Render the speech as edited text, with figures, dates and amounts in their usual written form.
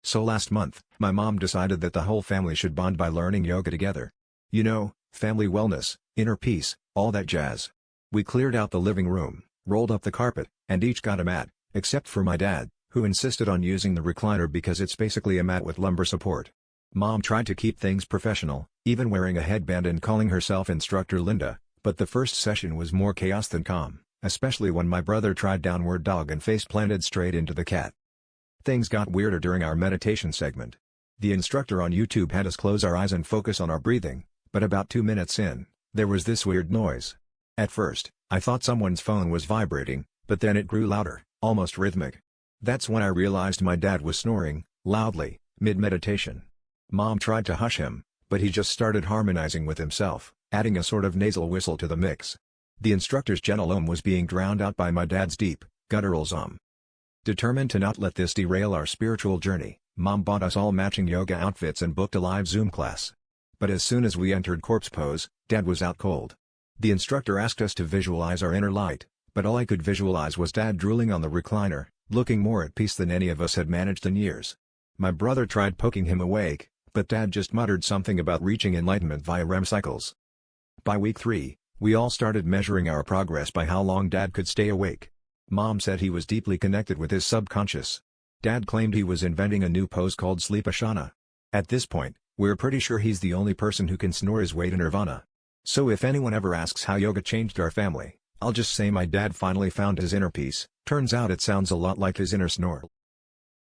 So last month, my mom decided that the whole family should bond by learning yoga together. You know, family wellness, inner peace, all that jazz. We cleared out the living room, rolled up the carpet, and each got a mat, except for my dad, who insisted on using the recliner because it's basically a mat with lumbar support. Mom tried to keep things professional, even wearing a headband and calling herself Instructor Linda, but the first session was more chaos than calm, especially when my brother tried downward dog and face planted straight into the cat. Things got weirder during our meditation segment. The instructor on YouTube had us close our eyes and focus on our breathing, but about 2 minutes in, there was this weird noise. At first, I thought someone's phone was vibrating, but then it grew louder, almost rhythmic. That's when I realized my dad was snoring, loudly, mid-meditation. Mom tried to hush him, but he just started harmonizing with himself, adding a sort of nasal whistle to the mix. The instructor's gentle was being drowned out by my dad's deep, guttural zum. Determined to not let this derail our spiritual journey, Mom bought us all matching yoga outfits and booked a live Zoom class. But as soon as we entered corpse pose, Dad was out cold. The instructor asked us to visualize our inner light, but all I could visualize was Dad drooling on the recliner, looking more at peace than any of us had managed in years. My brother tried poking him awake, but Dad just muttered something about reaching enlightenment via REM cycles. By week 3, we all started measuring our progress by how long Dad could stay awake. Mom said he was deeply connected with his subconscious. Dad claimed he was inventing a new pose called sleep asana. At this point, we're pretty sure he's the only person who can snore his way to nirvana. So if anyone ever asks how yoga changed our family, I'll just say my dad finally found his inner peace. Turns out it sounds a lot like his inner snore.